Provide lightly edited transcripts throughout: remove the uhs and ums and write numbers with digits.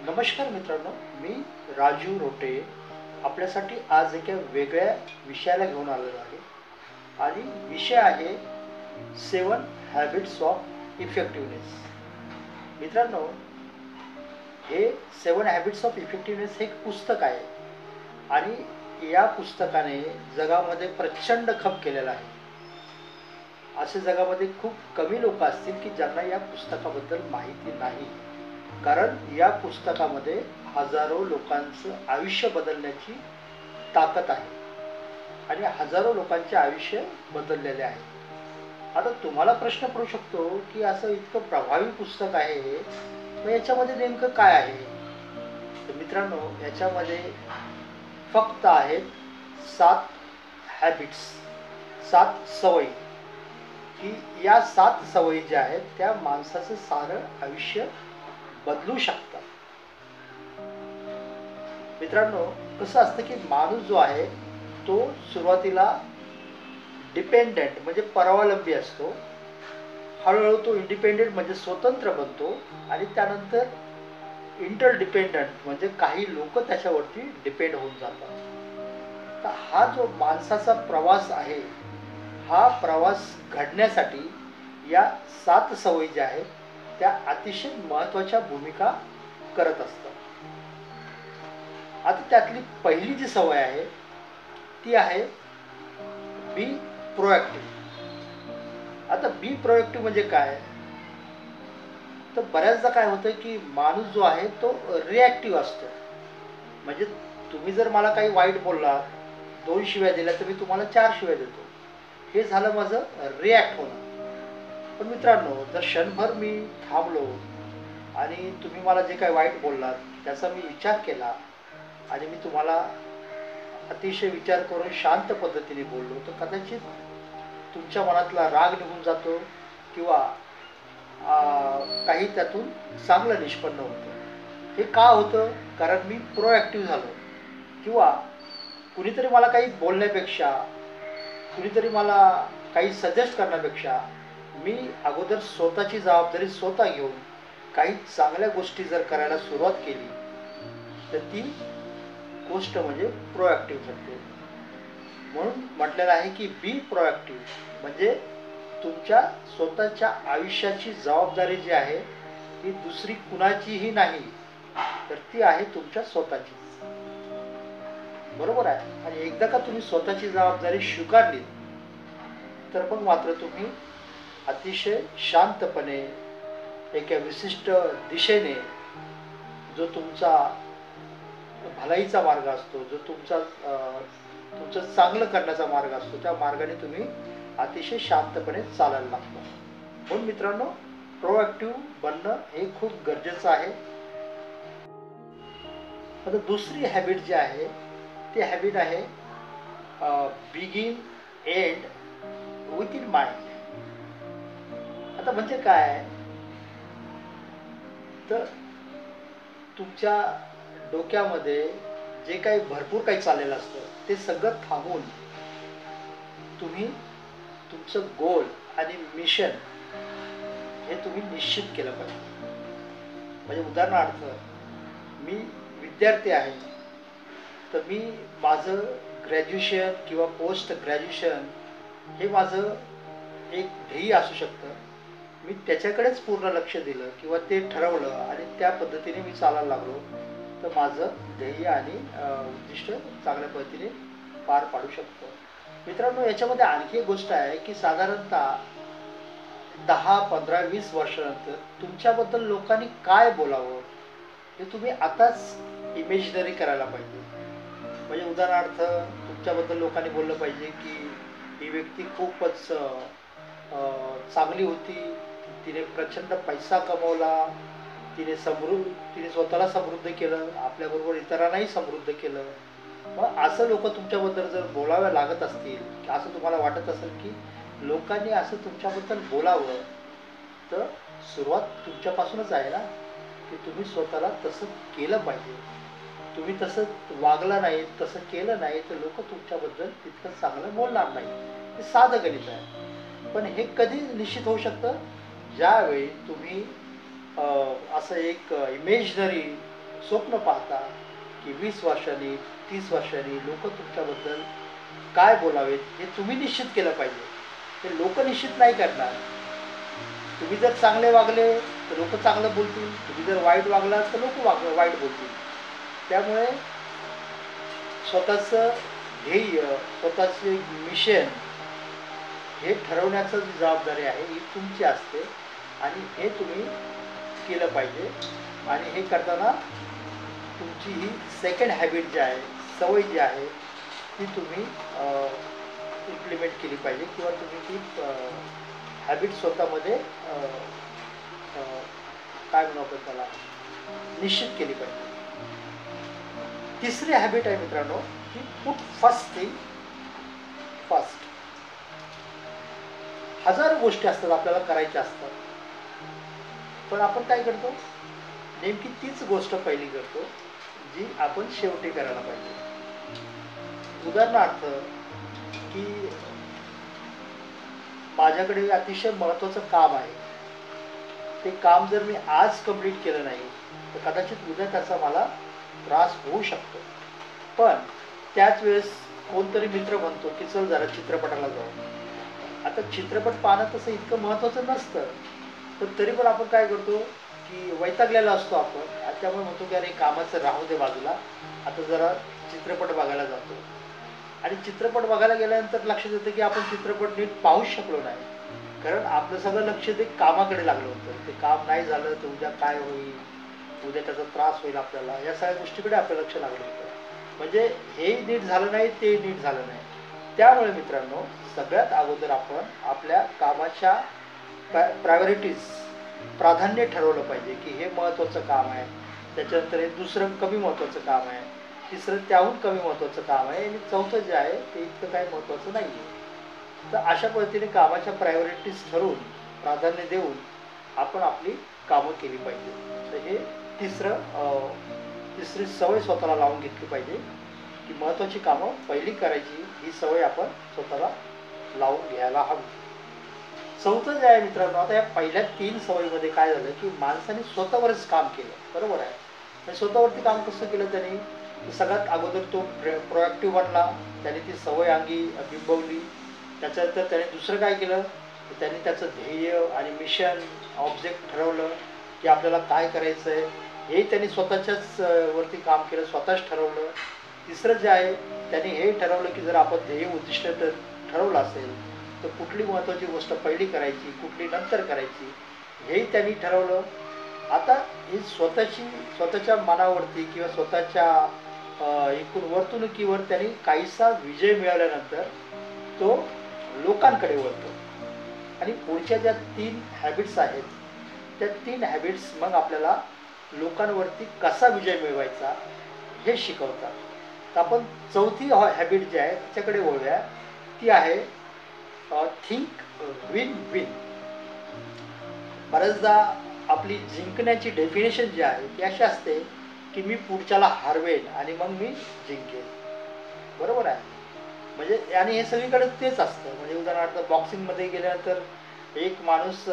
नमस्कार मित्रांनो, मी राजू रोटे आपल्यासाठी आज एका वेगळ्या विषयाला घेऊन आलेलो आहे. आणि विषय आहे 7 हॅबिट्स ऑफ इफेक्टिव्हनेस. मित्रांनो, हे 7 हॅबिट्स ऑफ इफेक्टिव्हनेस हे एक पुस्तक आहे आणि या पुस्तकाने जगामध्ये प्रचंड खप केलेला आहे. असे जगामध्ये खूप कमी लोक असतील की ज्यांना या पुस्तकाबद्दल माहिती नाही, कारण या पुस्तकामध्ये हजारो लोकांचं आयुष्य बदलण्याची ताकद आहे आणि हजारो लोकांचे आयुष्य बदललेले आहे. आता तुम्हाला प्रश्न पडू शकतो की असं इतकं प्रभावी पुस्तक आहे हे, मग याच्यामध्ये नेमकं काय आहे? तर मित्रांनो, याच्यामध्ये फक्त आहेत 7 हॅबिट्स, 7 सवयी, की या 7 सवयी ज्या आहेत त्या माणसाचं सारं आयुष्य बदलू शकतात. मित्रांनो, कसं असतं की माणूस जो आहे तो सुरुवातीला डिपेंडेंट म्हणजे परावलंबी असतो. हळूहळू तो इंडिपेंडेंट म्हणजे स्वतंत्र बनतो आणि त्यानंतर इंटरडिपेंडंट म्हणजे काही लोक त्याच्यावरती डिपेंड होऊन जातात. तर हा जो माणसाचा प्रवास आहे, हा प्रवास घडण्यासाठी या 7 सवयी ज्या आहेत त्या अतिशय महत्त्वाच्या भूमिका करत असतात. आता त्यातली पहिली जी सवय आहे ती आहे बी प्रोएक्टिव्ह. आता बी प्रोएक्टिव्ह म्हणजे काय? तर बऱ्याचदा काय होतं की माणूस जो आहे तो रिॲक्टिव्ह असतो. म्हणजे तुम्ही जर मला काही वाईट बोलला, 2 शिव्या दिल्या, तर मी तुम्हाला 4 शिव्या देतो. हे झालं माझं रिॲक्ट होणं. पण मित्रांनो, जर क्षणभर मी थांबलो आणि तुम्ही मला जे काही वाईट बोललात त्याचा मी विचार केला आणि मी तुम्हाला अतिशय विचार करून शांत पद्धतीने बोललो, तर कदाचित तुमच्या मनातला राग निघून जातो किंवा काही त्यातून चांगलं निष्पन्न होतं. हे का होतं? कारण मी प्रोॲक्टिव्ह झालो. किंवा कुणीतरी मला काही बोलण्यापेक्षा, कुणीतरी मला काही सजेस्ट करण्यापेक्षा मी अगोदर स्वतःची जबाबदारी स्वतः घेऊन काही चांगल्या गोष्टी जर करायला सुरुवात केली तर ती गोष्ट म्हणजे प्रोॲक्टिव्ह ठरते. म्हणून म्हटलेलं आहे की बी प्रोॲक्टिव्ह म्हणजे तुमच्या स्वतःच्या आयुष्याची जबाबदारी जी आहे ती दुसरी कुणाचीही नाही, तर ती आहे तुमच्या स्वतःची. बरोबर आहे. आणि एकदा का तुम्ही स्वतःची जबाबदारी स्वीकारली तर मग मात्र तुम्ही अतिशय शांतपणे एका विशिष्ट दिशेने, जो तुमचा भलाईचा मार्ग असतो, जो तुमचं चांगलं करण्याचा मार्ग असतो, त्या मार्गाने तुम्ही अतिशय शांतपणे चालायला लागतो. म्हणून मित्रांनो, प्रोॲक्टिव्ह बनणं हे खूप गरजेचं आहे. आता दुसरी हॅबिट जी आहे ती हॅबिट आहे begin end with in mind. आता म्हणजे काय? तर तुमच्या डोक्यामध्ये जे काही भरपूर काही चाललेलं असतं ते सगळं थांबवून तुम्ही तुमचं गोल आणि मिशन हे तुम्ही निश्चित केलं पाहिजे. म्हणजे उदाहरणार्थ, मी विद्यार्थी आहे, तर मी माझं ग्रॅज्युएशन किंवा पोस्ट ग्रॅज्युएशन हे माझं एक ध्येय असू शकतं. मी त्याच्याकडेच पूर्ण लक्ष दिलं किंवा ते ठरवलं आणि त्या पद्धतीने मी चालायला लागलो, तर माझं ध्येय आणि उद्दिष्ट चांगल्या पद्धतीने पार पाडू शकतो. मित्रांनो, याच्यामध्ये आणखी एक गोष्ट आहे की साधारणतः 10, 15, 20 वर्षानंतर तुमच्याबद्दल लोकांनी काय बोलावं हे तुम्ही आताच इमेजिनरी करायला पाहिजे. म्हणजे उदाहरणार्थ, तुमच्याबद्दल लोकांनी बोललं पाहिजे की ही व्यक्ती खूपच चांगली होती, तिने प्रचंड पैसा कमवला, तिने स्वतःला समृद्ध केलं, आपल्याबरोबर इतरांनाही समृद्ध केलं. मग असं लोक तुमच्याबद्दल जर बोलाव्या लागत असतील, असं तुम्हाला वाटत असेल की लोकांनी असं तुमच्याबद्दल बोलावं, तर सुरुवात तुमच्यापासूनच आहे ना, की तुम्ही स्वतःला तसं केलं पाहिजे. तुम्ही तसं वागला नाही, तसं केलं नाही, तर लोक तुमच्याबद्दल तितकं चांगलं बोलणार नाही. हे साधं गणित आहे. पण हे कधी निश्चित होऊ शकतं? ज्यावेळी तुम्ही असं एक इमेजनरी स्वप्न पाहता की 20 वर्षांनी 30 वर्षांनी लोक तुमच्याबद्दल काय बोलावेत हे तुम्ही निश्चित केलं पाहिजे. ते लोक निश्चित नाही करणार. तुम्ही जर चांगले वागले तर लोक चांगलं बोलतील, तुम्ही जर वाईट वागलात तर लोक वाईट बोलतील. त्यामुळे स्वतःचं ध्येय, स्वतःचे मिशन हे ठरवण्याची जी जबाबदारी आहे ही तुमची असते आणि हे तुम्ही केलं पाहिजे. आणि हे करताना तुमची ही सेकंड हॅबिट जी आहे, सवय जी आहे ती तुम्ही इम्प्लिमेंट केली पाहिजे किंवा तुम्ही ती हॅबिट स्वतःमध्ये काय म्हणू आपण त्याला निश्चित केली पाहिजे. तिसरी हॅबिट आहे मित्रांनो की पुट फर्स्ट थिंग फर्स्ट. हजारो गोष्टी असतात आपल्याला करायच्या असतात, पण आपण काय करतो, नेमकी तीच गोष्ट पहिली करतो जी आपण शेवटी करायला पाहिजे. उदाहरणार्थ की माझ्याकडे अतिशय महत्त्वाचं काम आहे, ते काम जर मी आज कंप्लीट केलं नाही तर कदाचित उद्या त्याचा मला त्रास होऊ शकतो. पण त्याच वेळेस कोणतरी मित्र म्हणतो की चल जरा चित्रपटाला जाऊ. आता चित्रपट पाहणं तसं इतकं महत्त्वाचं नसतं, पण तरी पण आपण काय करतो की वैतागलेला असतो आपण आणि त्यामुळे म्हणतो की अरे कामाचं राहू दे बाजूला, आता जरा चित्रपट बघायला जातो. आणि चित्रपट बघायला गेल्यानंतर लक्षात येतं की आपण चित्रपट नीट पाहूच शकलो नाही, कारण आपलं सगळं लक्ष ते कामाकडे लागलं होतं. ते काम नाही झालं तर उद्या काय होईल, उद्या त्याचा त्रास होईल आपल्याला, या सगळ्या गोष्टीकडे आपलं लक्ष लागलं होतं. म्हणजे हे नीट झालं नाही, ते नीट झालं नाही. त्यामुळे मित्रांनो सगळ्यात अगोदर आपण आपल्या कामाच्या प्रायोरिटीज, प्राधान्य ठरवलं पाहिजे की हे महत्त्वाचं काम आहे, त्याच्यानंतर हे दुसरं कमी महत्त्वाचं काम आहे, तिसरं त्याहून कमी महत्त्वाचं काम आहे आणि चौथं जे आहे ते इतकं काही महत्त्वाचं नाही आहे. तर अशा पद्धतीने कामाच्या प्रायोरिटीज ठरवून प्राधान्य देऊन आपण आपली कामं केली पाहिजे. तर हे तिसरी सवय स्वतःला लावून घेतली पाहिजे की महत्त्वाची कामं पहिली करायची, ही सवय आपण स्वतःला लावून घ्यायला हवी. चौथं जे आहे मित्रांनो, आता या पहिल्या 3 सवयीमध्ये काय झालं की माणसाने स्वतःवरच काम केलं, बरोबर आहे. आणि स्वतःवरती काम कसं केलं त्यांनी, सगळ्यात अगोदर तो प्रोएक्टिव्ह बनला, त्याने ती सवय अंगी बिंबवली. त्याच्यानंतर त्याने दुसरं काय केलं, त्यांनी त्याचं ध्येय आणि मिशन, ऑब्जेक्ट ठरवलं की आपल्याला काय करायचं आहे, हे त्यांनी स्वतःच्याच वरती काम केलं, स्वतःच ठरवलं. तिसरं जे आहे त्यांनी हे ठरवलं की जर आपण ध्येय उद्दिष्ट ठरवलं असेल तर कुठली महत्त्वाची गोष्ट पहिली करायची, कुठली नंतर करायची, हेही त्यांनी ठरवलं. आता ही स्वतःच्या मनावरती किंवा स्वतःच्या एकूण वर्तणुकीवर त्यांनी काहीसा विजय मिळाल्यानंतर तो लोकांकडे वळतो. आणि पुढच्या ज्या 3 हॅबिट्स आहेत त्या 3 हॅबिट्स मग आपल्याला लोकांवरती कसा विजय मिळवायचा हे शिकवतात. तर आपण चौथी हॅबिट जी आहे त्याच्याकडे वळूया. ती आहे थिंक विन विन. बऱ्याचदा आपली जिंकण्याची डेफिनेशन जी आहे ती अशी असते की मी पुढच्याला हरवेन आणि मग मी जिंकेन, बरोबर आहे. म्हणजे आणि हे सगळीकडे तेच असतं. म्हणजे उदाहरणार्थ बॉक्सिंगमध्ये गेल्यानंतर एक माणूस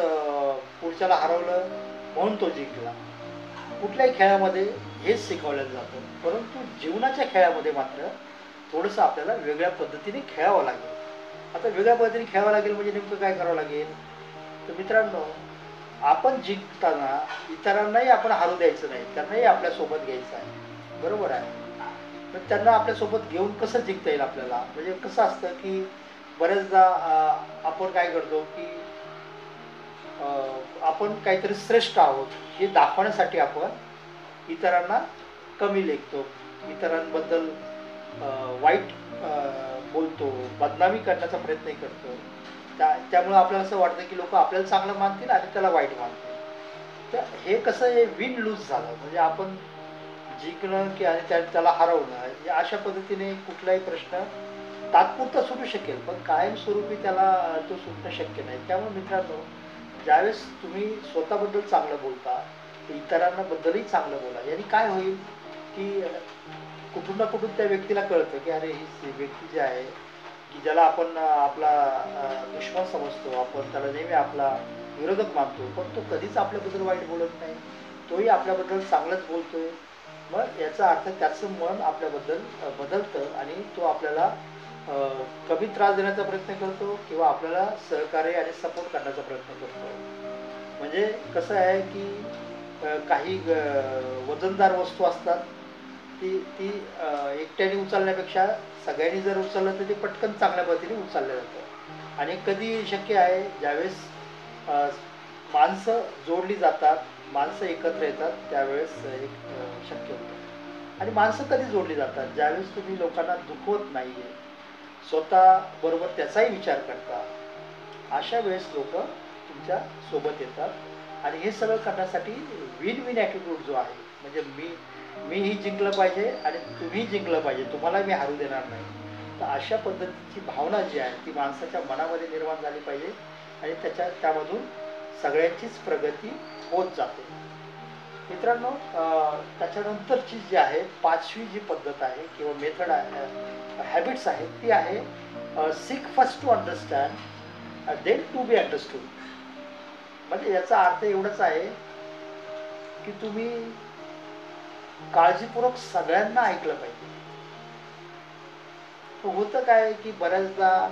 पुढच्याला हरवलं म्हणून तो जिंकला. कुठल्याही खेळामध्ये हेच शिकवलं जातं, परंतु जीवनाच्या खेळामध्ये मात्र थोडंसं आपल्याला वेगळ्या पद्धतीने खेळावं लागेल. आता वेगळ्या पद्धतीने खेळावं लागेल म्हणजे नेमकं काय करावं लागेल, तर मित्रांनो आपण जिंकताना इतरांनाही आपण हरवू द्यायचं नाही, त्यांनाही आपल्यासोबत घ्यायचं आहे, बरोबर आहे. तर त्यांना आपल्यासोबत घेऊन कसं जिंकता येईल आपल्याला, म्हणजे कसं असतं की बऱ्याचदा आपण काय करतो की आपण काहीतरी श्रेष्ठ आहोत हे दाखवण्यासाठी आपण इतरांना कमी लेखतो, इतरांबद्दल वाईट बोलतो, बदनामी करण्याचा प्रयत्न करतो. त्यामुळे आपल्याला असं वाटतं की लोक आपल्याला चांगलं मानतील आणि त्याला वाईट मानतील. तर हे कसं हे विन लूज झालं, म्हणजे आपण जिंकणं की आणि त्याला हरवणं या अशा पद्धतीने कुठलाही प्रश्न तात्पुरता सुटू शकेल, पण कायमस्वरूपी त्याला तो सुटणं शक्य नाही. त्यामुळे मित्रांनो ज्यावेळेस तुम्ही स्वतःबद्दल चांगलं बोलता इतरांबद्दलही चांगलं बोला. याने काय होईल की कुठून ना कुठून त्या व्यक्तीला कळतं की अरे ही व्यक्ती जी आहे की ज्याला आपण आपला दुश्मन समजतो, आपण त्याला नेहमी आपला विरोधक मानतो, पण तो कधीच आपल्याबद्दल वाईट बोलत नाही, तोही आपल्याबद्दल चांगलंच बोलतोय. मग याचा अर्थ त्याचं मन आपल्याबद्दल बदलतं आणि तो आपल्याला कमी त्रास देण्याचा प्रयत्न करतो किंवा आपल्याला सहकार्य आणि सपोर्ट करण्याचा प्रयत्न करतो. म्हणजे कसं आहे की काही वजनदार वस्तू असतात, ती ती एकट्याने उचलण्यापेक्षा सगळ्यांनी जर उचललं तर ते पटकन चांगल्या पद्धतीने उचललं जातं. आणि कधी शक्य आहे ज्यावेळेस अ, माणसं जोडली जातात, माणसं एकत्र येतात त्यावेळेस एक शक्य होतं. आणि माणसं कधी जोडली जातात ज्यावेळेस तुम्ही लोकांना दुखवत नाही आहे, स्वतः बरोबर त्याचाही विचार करता. अशा वेळेस लोक तुमच्या सोबत येतात आणि हे सगळं करण्यासाठी विन विन ॲटिट्यूड जो आहे, म्हणजे मीही जिंकलं पाहिजे आणि तुम्ही जिंकलं पाहिजे, तुम्हाला मी हरू देणार नाही. तर अशा पद्धतीची भावना जी आहे ती माणसाच्या मनामध्ये निर्माण झाली पाहिजे आणि त्यामधून सगळ्यांचीच प्रगती होत जाते. मित्रांनो, त्याच्यानंतरची जी आहे 5वी जी पद्धत आहे किंवा मेथड आहे, हॅबिट्स आहे, ती आहे seek first to understand then to be understood. म्हणजे याचा अर्थ एवढाच आहे की तुम्ही काळजीपूर्वक सगळ्यांना ऐकलं पाहिजे. होतं काय की बऱ्याचदा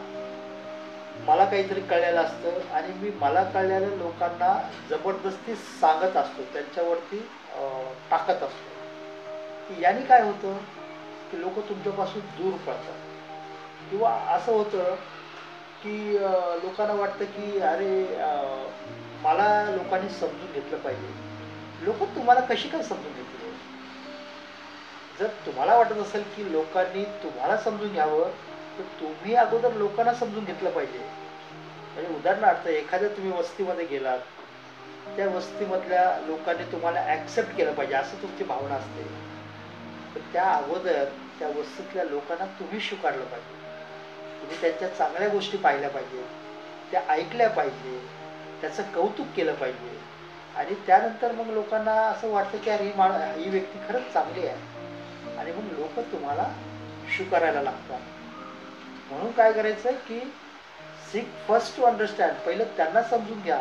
मला काहीतरी कळलेलं असतं आणि मी मला कळलेल्या लोकांना जबरदस्ती सांगत असतो, त्यांच्यावरती टाकत असतो. की याने काय होतं की लोक तुमच्यापासून दूर पडतात किंवा असं होतं की लोकांना वाटतं की अरे मला लोकांनी समजून घेतलं पाहिजे. लोक तुम्हाला कशी काय समजून घेतील? जर तुम्हाला वाटत असेल की लोकांनी तुम्हाला समजून घ्यावं तर तुम्ही अगोदर लोकांना समजून घेतलं पाहिजे. म्हणजे उदाहरणार्थ एखाद्या तुम्ही वस्तीमध्ये गेलात, त्या वस्तीमधल्या लोकांनी तुम्हाला ॲक्सेप्ट केलं पाहिजे असं तुमची भावना असते. तर त्या अगोदर त्या वस्तीतल्या लोकांना तुम्ही स्वीकारलं पाहिजे. तुम्ही त्यांच्या चांगल्या गोष्टी पाहिल्या पाहिजे, त्या ऐकल्या पाहिजे, त्याचं कौतुक केलं पाहिजे आणि त्यानंतर मग लोकांना असं वाटतं की अरे ही व्यक्ती खरंच चांगली आहे आणि मग लोक तुम्हाला स्वीकारायला लागतात. म्हणून काय करायचं की सीक फर्स्ट टू अंडरस्टँड, पहिलं त्यांना समजून घ्या,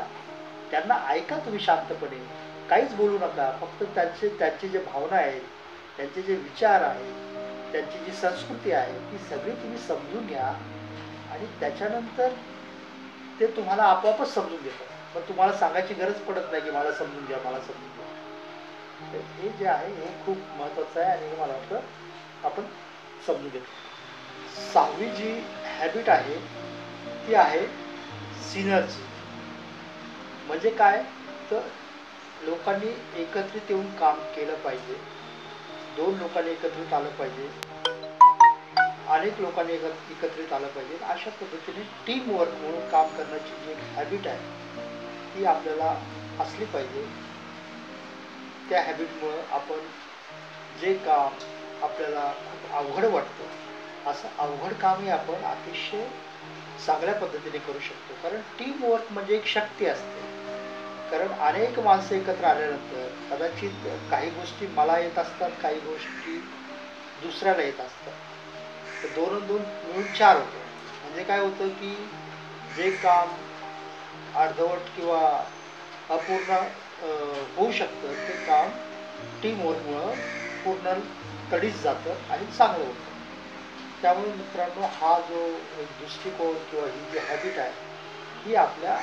त्यांना ऐका तुम्ही शांतपणे, काहीच बोलू नका. फक्त त्यांचे जे भावना आहेत, त्यांचे जे विचार आहेत, त्यांची जी संस्कृती आहे ती सगळी तुम्ही समजून घ्या आणि त्याच्यानंतर ते तुम्हाला आपोआपच समजून घेतात. मग तुम्हाला सांगायची गरज पडत नाही की मला समजून घ्या, मला समजून घ्या. तर हे जे आहे हे खूप महत्त्वाचं आहे आणि हे मला वाटतं आपण समजून घेतो. 6वी जी हॅबिट आहे ती आहे सिनर्जी. म्हणजे काय, तर लोकांनी एकत्रित येऊन काम केलं पाहिजे. 2 लोकांनी एकत्रित आलं पाहिजे, अनेक लोकांनी एकत्रित आलं पाहिजे. अशा पद्धतीने टीम वर्क म्हणून काम करण्याची जी एक हॅबिट आहे ती आपल्याला असली पाहिजे. त्या हॅबिटमुळं आपण जे काम आपल्याला खूप अवघड वाटतं असं अवघड कामही आपण अतिशय चांगल्या पद्धतीने करू शकतो. कारण टीम वर्क म्हणजे एक शक्ती असते. कारण अनेक माणसं एकत्र आल्यानंतर कदाचित काही गोष्टी मला येत असतात, काही गोष्टी दुसऱ्याला येत असतात. तर 2 आणि 2 मिळून 4 होतं. म्हणजे काय होतं की जे काम अर्धवट किंवा अपूर्ण होऊ शकतं ते काम टीमवर्कमुळं पूर्ण तडीच जातं आणि चांगलं होतं. त्यामुळे मित्रांनो, हा जो एक दृष्टिकोन किंवा ही जी हॅबिट आहे ही आपल्या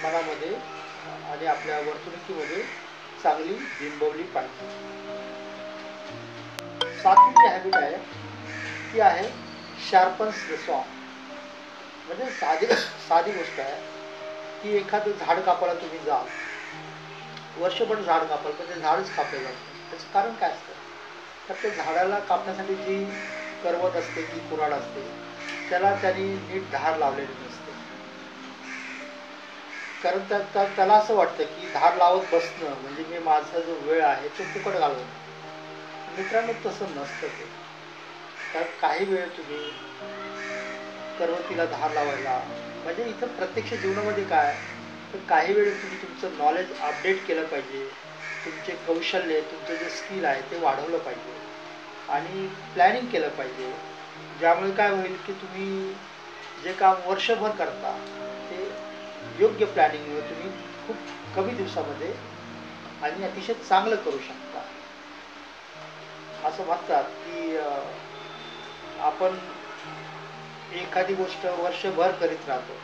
मनामध्ये आणि आपल्या वर्तणुकीमध्ये चांगली बिंबवली पाहिजे. 7वी जी हॅबिट आहे ती आहे शार्पन्स द सॉ. म्हणजे साधी गोष्ट आहे की एखादं झाड कापायला तुम्ही जाल, वर्षभर झाड कापाल पण ते झाडच कापलं जातं. त्याचं कारण काय असतं, तर त्या झाडाला कापण्यासाठी जी करवत असते, की कुऱ्हाड असते, त्याला त्यांनी नीट धार लावलेली नसते. कारण त्याला असं वाटतं की धार लावत बसणं म्हणजे मी माझा जो वेळ आहे तो फुकट घालवणं. मित्रांनो, तसं नसतं ते. तर काही वेळ तुम्ही करवतीला धार लावायला, म्हणजे इथं प्रत्यक्ष जीवनामध्ये काय, तर काही वेळ तुम्ही तुमचं नॉलेज अपडेट केलं पाहिजे, तुमचे कौशल्य, तुमचं जे स्किल आहे ते वाढवलं पाहिजे आणि प्लॅनिंग केलं पाहिजे. ज्यामुळे काय होईल की तुम्ही जे काम वर्षभर करता ते योग्य प्लॅनिंगमुळे तुम्ही खूप कमी दिवसामध्ये आणि अतिशय चांगलं करू शकता. असं म्हणतात की आपण एखादी गोष्ट वर्षभर करीत राहतो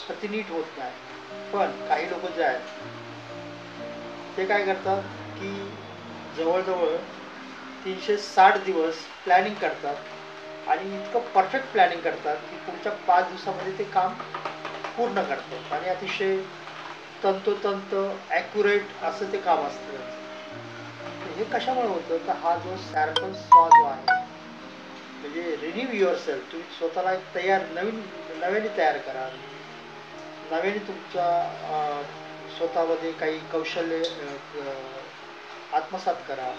तर ती नीट होत नाही. पण काही लोक जे आहेत ते काय करतात की जवळजवळ 360 दिवस प्लॅनिंग करतात आणि इतकं परफेक्ट प्लॅनिंग करतात की पुढच्या 5 दिवसामध्ये ते काम पूर्ण करतात आणि अतिशय तंतोतंत ॲक्युरेट असं ते काम असतं. तर हे कशामुळे होतं तर हा जो सॅरपन सॉ जो आहे म्हणजे रिन्यू युअर सेल्फ, तुम्ही स्वतःला एक नव्याने तयार करा. नव्याने तुमच्या स्वतःमध्ये काही कौशल्य आत्मसात करा.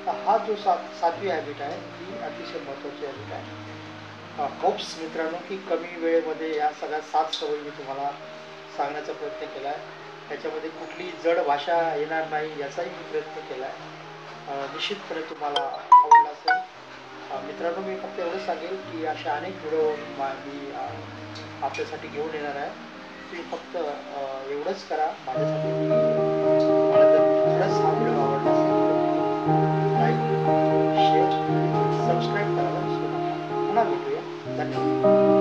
तर हा जो सातवी हॅबिट आहे ही अतिशय महत्त्वाची हॅबिट आहे. होप्स मित्रांनो की कमी वेळेमध्ये या सगळ्या 7 सवयी मी तुम्हाला सांगण्याचा प्रयत्न केला आहे. त्याच्यामध्ये कुठली जड भाषा येणार नाही याचाही मी प्रयत्न केला आहे. निश्चितपणे तुम्हाला आवडला असेल. मित्रांनो, मी फक्त एवढंच सांगेल की अशा अनेक व्हिडिओ मी आपल्यासाठी घेऊन येणार आहे. तुम्ही फक्त एवढंच करा माझ्यासाठी की तुम्हाला जर खरंच हा व्हिडिओ आवडला असेल तर लाईक, शेअर, सबस्क्राईब करायला विसरू नका. पुन्हा भेटूया. धन्यवाद.